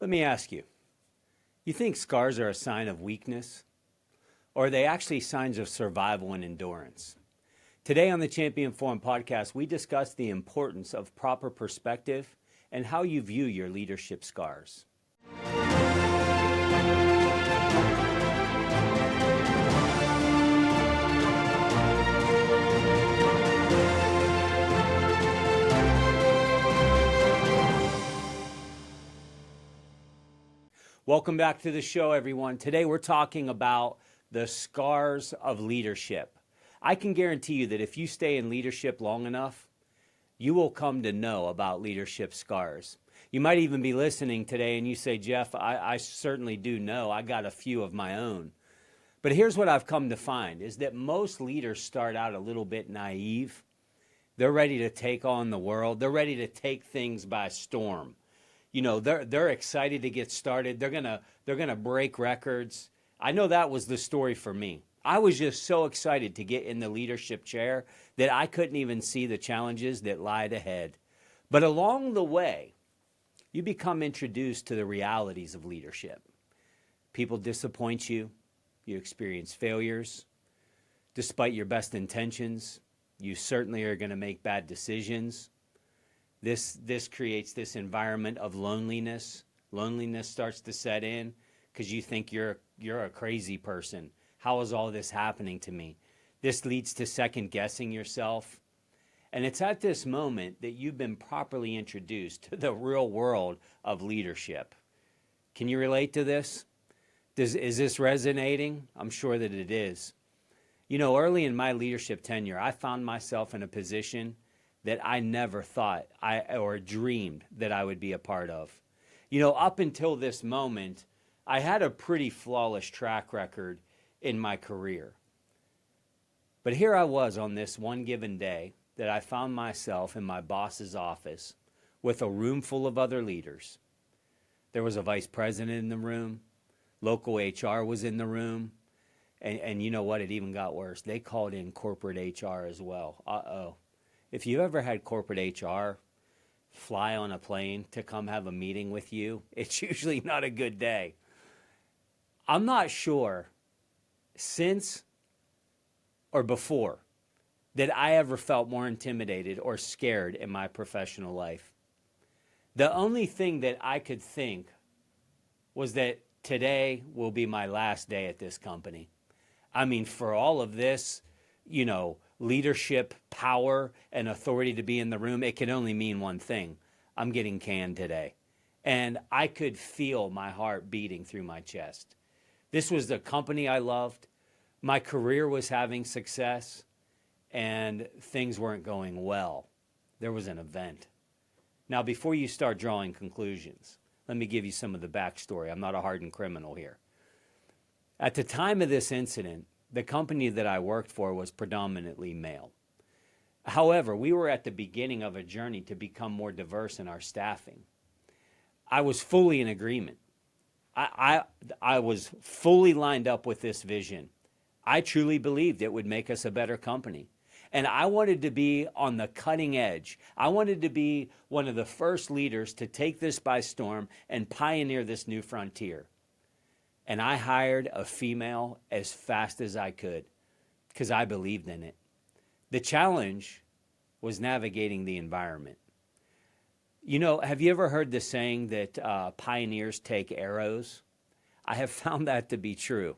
Let me ask you, you think scars are a sign of weakness? Or are they actually signs of survival and endurance? Today on the Champion Forum podcast, we discuss the importance of proper perspective and how you view your leadership scars. Welcome back to the show, everyone. Today we're talking about the scars of leadership. I can guarantee you that if you stay in leadership long enough, you will come to know about leadership scars. You might even be listening today and you say, Jeff, I certainly do know. I got a few of my own. But here's what I've come to find is that most leaders start out a little bit naive. They're ready to take on the world. They're ready to take things by storm. You know, they're excited to get started. They're gonna break records. I know that was the story for me. I was just so excited to get in the leadership chair that I couldn't even see the challenges that lied ahead. But along the way, you become introduced to the realities of leadership. People disappoint you. You experience failures. Despite your best intentions, you certainly are going to make bad decisions. This creates this environment of loneliness. Loneliness starts to set in because you think you're a crazy person. How is all this happening to me? This leads to second guessing yourself. And it's at this moment that you've been properly introduced to the real world of leadership. Can you relate to this? Is this resonating? I'm sure that it is. You know, early in my leadership tenure, I found myself in a position that I never thought or dreamed that I would be a part of. You know, up until this moment, I had a pretty flawless track record in my career. But here I was on this one given day that I found myself in my boss's office with a room full of other leaders. There was a vice president in the room. Local HR was in the room. And you know what? It even got worse. They called in corporate HR as well. Uh-oh. If you ever had corporate HR fly on a plane to come have a meeting with you, it's usually not a good day. I'm not sure since or before that I ever felt more intimidated or scared in my professional life. The only thing that I could think was that today will be my last day at this company. I mean, for all of this, you know, leadership, power, and authority to be in the room, it can only mean one thing. I'm getting canned today. And I could feel my heart beating through my chest. This was the company I loved. My career was having success, and things weren't going well. There was an event. Now, before you start drawing conclusions, let me give you some of the backstory. I'm not a hardened criminal here. At the time of this incident, the company that I worked for was predominantly male. However, we were at the beginning of a journey to become more diverse in our staffing. I was fully in agreement. I was fully lined up with this vision. I truly believed it would make us a better company. And I wanted to be on the cutting edge. I wanted to be one of the first leaders to take this by storm and pioneer this new frontier. And I hired a female as fast as I could because I believed in it. The challenge was navigating the environment. You know, have you ever heard the saying that pioneers take arrows? I have found that to be true.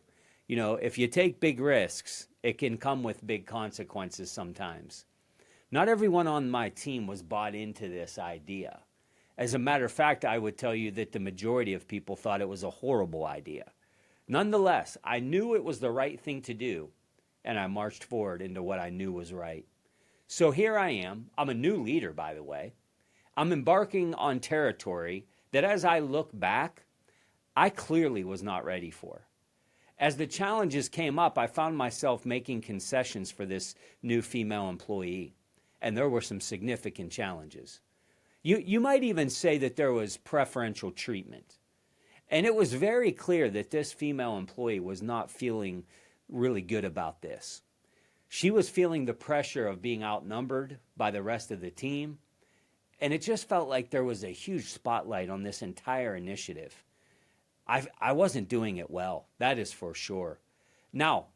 You know, if you take big risks, it can come with big consequences sometimes. Not everyone on my team was bought into this idea. As a matter of fact, I would tell you that the majority of people thought it was a horrible idea. Nonetheless, I knew it was the right thing to do, and I marched forward into what I knew was right. So here I am. I'm a new leader, by the way. I'm embarking on territory that as I look back, I clearly was not ready for. As the challenges came up, I found myself making concessions for this new female employee, and there were some significant challenges. You might even say that there was preferential treatment. And it was very clear that this female employee was not feeling really good about this. She was feeling the pressure of being outnumbered by the rest of the team, And it just felt like there was a huge spotlight on this entire initiative. I wasn't doing it well, that is for sure. Now,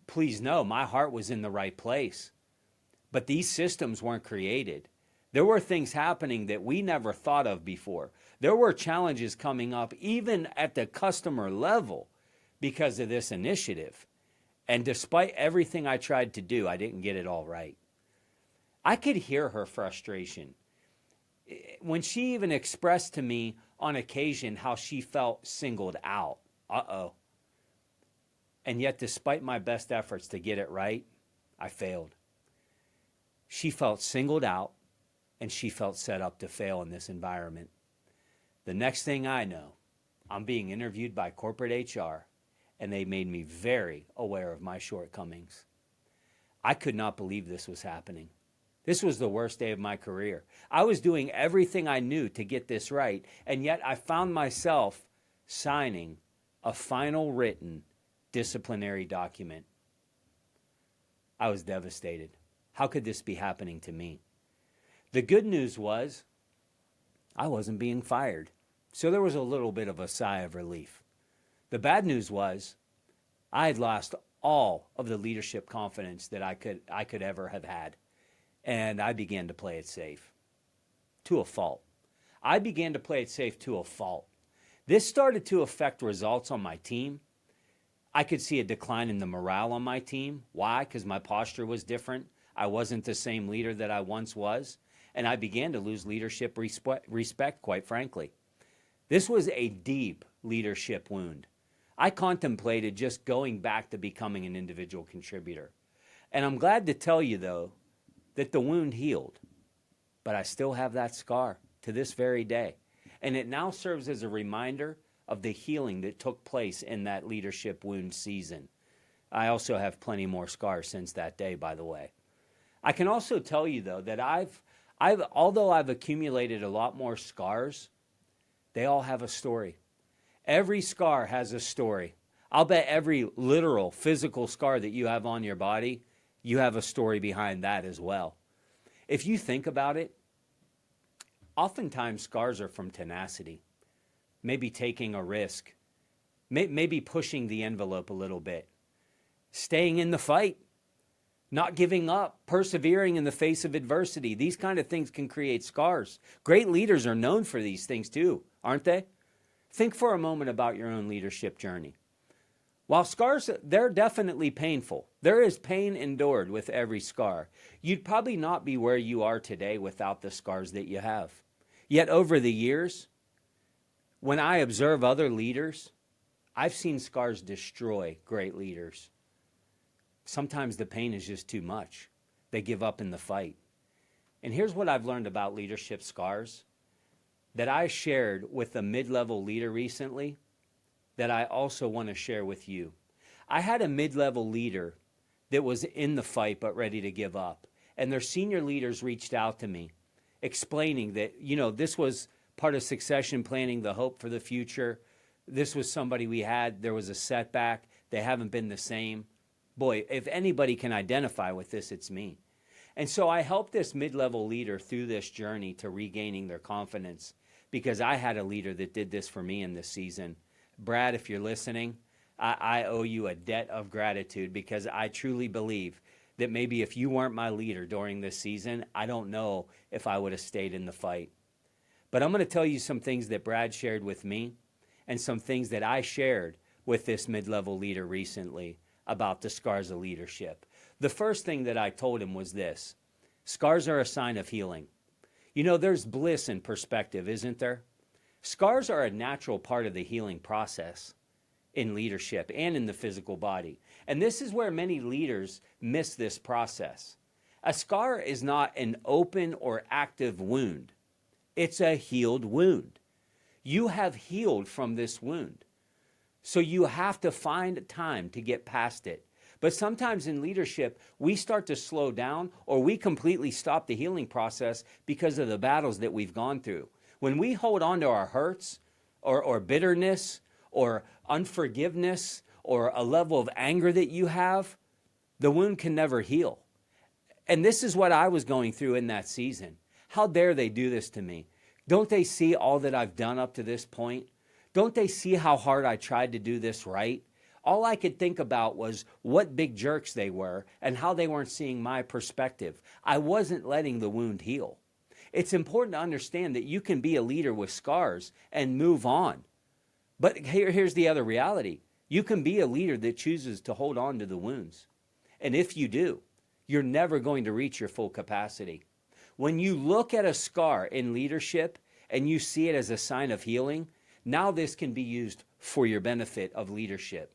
please know my heart was in the right place, but these systems weren't created. There were things happening that we never thought of before. There were challenges coming up even at the customer level because of this initiative. And despite everything I tried to do, I didn't get it all right. I could hear her frustration when she even expressed to me on occasion how she felt singled out. Uh-oh. And yet, despite my best efforts to get it right, I failed. She felt singled out, and she felt set up to fail in this environment. The next thing I know, I'm being interviewed by corporate HR, and they made me very aware of my shortcomings. I could not believe this was happening. This was the worst day of my career. I was doing everything I knew to get this right, and yet I found myself signing a final written disciplinary document. I was devastated. How could this be happening to me? The good news was I wasn't being fired, so there was a little bit of a sigh of relief. The bad news was I had lost all of the leadership confidence that I could ever have had. And I began to play it safe to a fault. I began to play it safe to a fault. This started to affect results on my team. I could see a decline in the morale on my team. Why? Because my posture was different. I wasn't the same leader that I once was. And I began to lose leadership respect, quite frankly. This was a deep leadership wound. I contemplated just going back to becoming an individual contributor. And I'm glad to tell you, though, that the wound healed, but I still have that scar to this very day. And it now serves as a reminder of the healing that took place in that leadership wound season. I also have plenty more scars since that day, by the way. I can also tell you, though, that although I've accumulated a lot more scars, they all have a story. Every scar has a story. I'll bet every literal physical scar that you have on your body, you have a story behind that as well. If you think about it, oftentimes scars are from tenacity, maybe taking a risk, maybe pushing the envelope a little bit, staying in the fight, not giving up, persevering in the face of adversity. These kind of things can create scars. Great leaders are known for these things too, aren't they? Think for a moment about your own leadership journey. While scars, they're definitely painful. There is pain endured with every scar. You'd probably not be where you are today without the scars that you have. Yet over the years, when I observe other leaders, I've seen scars destroy great leaders. Sometimes the pain is just too much. They give up in the fight. And here's what I've learned about leadership scars that I shared with a mid-level leader recently that I also want to share with you. I had a mid-level leader that was in the fight but ready to give up. And their senior leaders reached out to me explaining that, this was part of succession planning, the hope for the future. This was somebody we had. There was a setback. They haven't been the same. Boy, if anybody can identify with this, it's me. And so I helped this mid-level leader through this journey to regaining their confidence because I had a leader that did this for me in this season. Brad, if you're listening, I owe you a debt of gratitude because I truly believe that maybe if you weren't my leader during this season, I don't know if I would have stayed in the fight. But I'm going to tell you some things that Brad shared with me and some things that I shared with this mid-level leader recently about the scars of leadership. The first thing that I told him was this: scars are a sign of healing. There's bliss in perspective, isn't there? Scars are a natural part of the healing process in leadership and in the physical body. And this is where many leaders miss this process. A scar is not an open or active wound. It's a healed wound. You have healed from this wound. So you have to find time to get past it. But sometimes in leadership, we start to slow down or we completely stop the healing process because of the battles that we've gone through. When we hold on to our hurts or bitterness or unforgiveness or a level of anger that you have, the wound can never heal. And this is what I was going through in that season. How dare they do this to me? Don't they see all that I've done up to this point? Don't they see how hard I tried to do this right? All I could think about was what big jerks they were and how they weren't seeing my perspective. I wasn't letting the wound heal. It's important to understand that you can be a leader with scars and move on. But here's the other reality. You can be a leader that chooses to hold on to the wounds. And if you do, you're never going to reach your full capacity. When you look at a scar in leadership and you see it as a sign of healing, now this can be used for your benefit of leadership.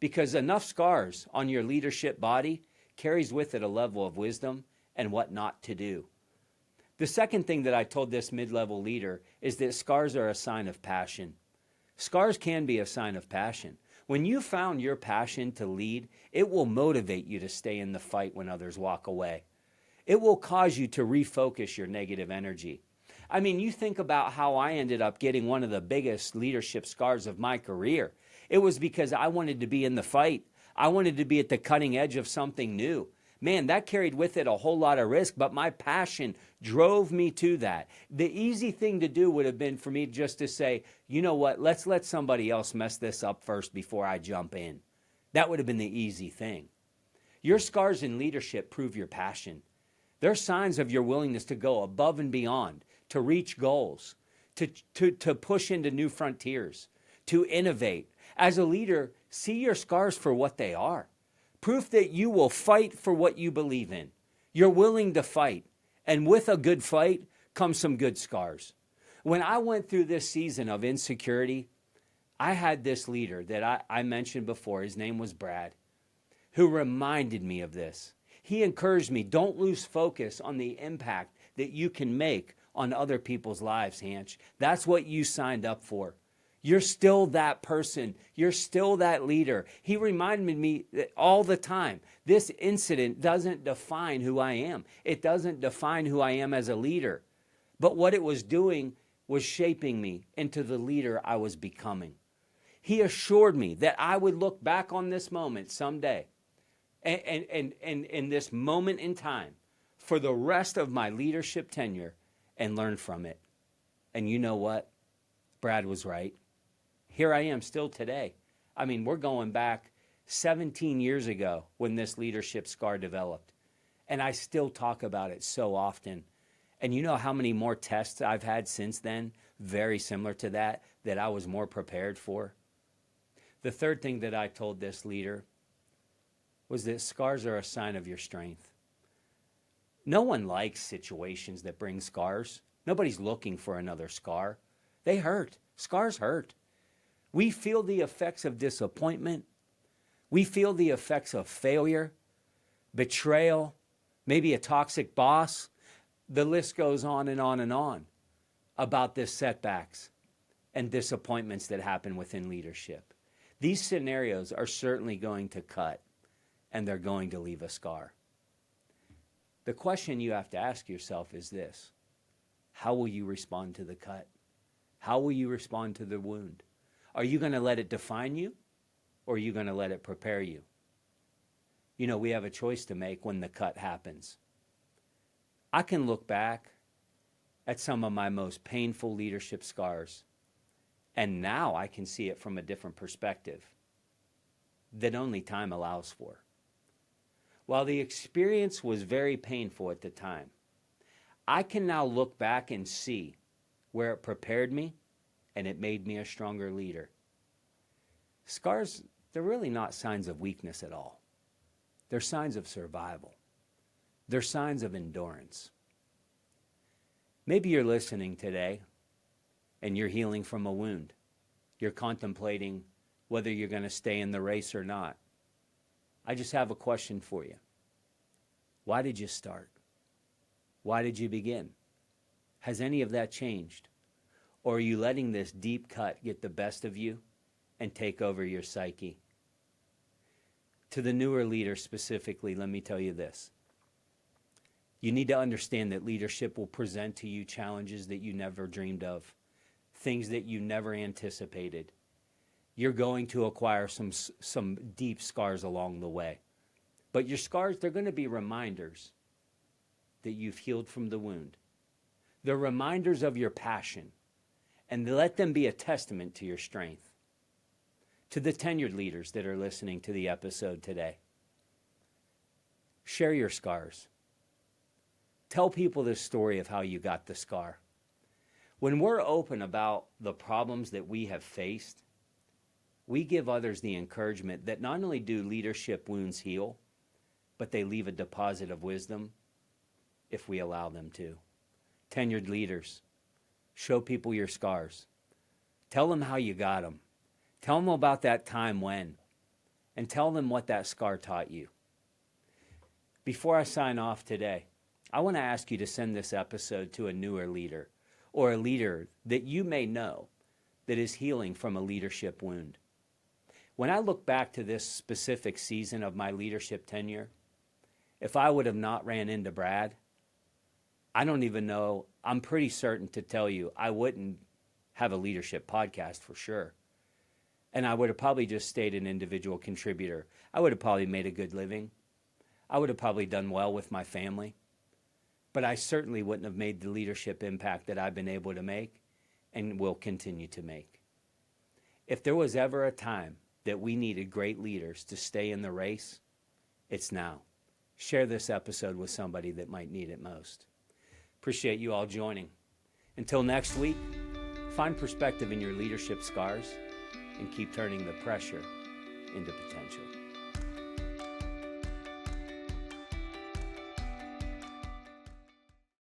Because enough scars on your leadership body carries with it a level of wisdom and what not to do. The second thing that I told this mid-level leader is that scars are a sign of passion. Scars can be a sign of passion. When you found your passion to lead, it will motivate you to stay in the fight when others walk away. It will cause you to refocus your negative energy. I mean, you think about how I ended up getting one of the biggest leadership scars of my career. It was because I wanted to be in the fight. I wanted to be at the cutting edge of something new. Man, that carried with it a whole lot of risk, but my passion drove me to that. The easy thing to do would have been for me just to say, you know what, let's let somebody else mess this up first before I jump in. That would have been the easy thing. Your scars in leadership prove your passion. They're signs of your willingness to go above and beyond, to reach goals, to push into new frontiers, to innovate. As a leader, see your scars for what they are. Proof that you will fight for what you believe in. You're willing to fight. And with a good fight comes some good scars. When I went through this season of insecurity, I had this leader that I mentioned before. His name was Brad, who reminded me of this. He encouraged me, don't lose focus on the impact that you can make on other people's lives, Hanch. That's what you signed up for. You're still that person. You're still that leader. He reminded me that all the time, this incident doesn't define who I am. It doesn't define who I am as a leader. But what it was doing was shaping me into the leader I was becoming. He assured me that I would look back on this moment someday and in this moment in time for the rest of my leadership tenure and learn from it. And you know what? Brad was right. Here I am still today. I mean, we're going back 17 years ago when this leadership scar developed. And I still talk about it so often. And you know how many more tests I've had since then, very similar to that I was more prepared for? The third thing that I told this leader was that scars are a sign of your strength. No one likes situations that bring scars. Nobody's looking for another scar. They hurt. Scars hurt. We feel the effects of disappointment. We feel the effects of failure, betrayal, maybe a toxic boss. The list goes on and on and on about the setbacks and disappointments that happen within leadership. These scenarios are certainly going to cut, and they're going to leave a scar. The question you have to ask yourself is this: how will you respond to the cut? How will you respond to the wound? Are you going to let it define you, or are you going to let it prepare you? You know, we have a choice to make when the cut happens. I can look back at some of my most painful leadership scars, and now I can see it from a different perspective that only time allows for. While the experience was very painful at the time, I can now look back and see where it prepared me and it made me a stronger leader. Scars, they're really not signs of weakness at all. They're signs of survival. They're signs of endurance. Maybe you're listening today and you're healing from a wound. You're contemplating whether you're going to stay in the race or not. I just have a question for you. Why did you start? Why did you begin? Has any of that changed? Or are you letting this deep cut get the best of you and take over your psyche? To the newer leader specifically, let me tell you this. You need to understand that leadership will present to you challenges that you never dreamed of, things that you never anticipated. You're going to acquire some deep scars along the way. But your scars, they're going to be reminders that you've healed from the wound. They're reminders of your passion, and let them be a testament to your strength. To the tenured leaders that are listening to the episode today, share your scars. Tell people this story of how you got the scar. When we're open about the problems that we have faced, we give others the encouragement that not only do leadership wounds heal, but they leave a deposit of wisdom if we allow them to. Tenured leaders, show people your scars. Tell them how you got them. Tell them about that time when, and tell them what that scar taught you. Before I sign off today, I want to ask you to send this episode to a newer leader or a leader that you may know that is healing from a leadership wound. When I look back to this specific season of my leadership tenure, if I would have not ran into Brad, I don't even know, I'm pretty certain to tell you I wouldn't have a leadership podcast for sure. And I would have probably just stayed an individual contributor. I would have probably made a good living. I would have probably done well with my family. But I certainly wouldn't have made the leadership impact that I've been able to make and will continue to make. If there was ever a time that we needed great leaders to stay in the race, it's now. Share this episode with somebody that might need it most. Appreciate you all joining. Until next week, find perspective in your leadership scars and keep turning the pressure into potential.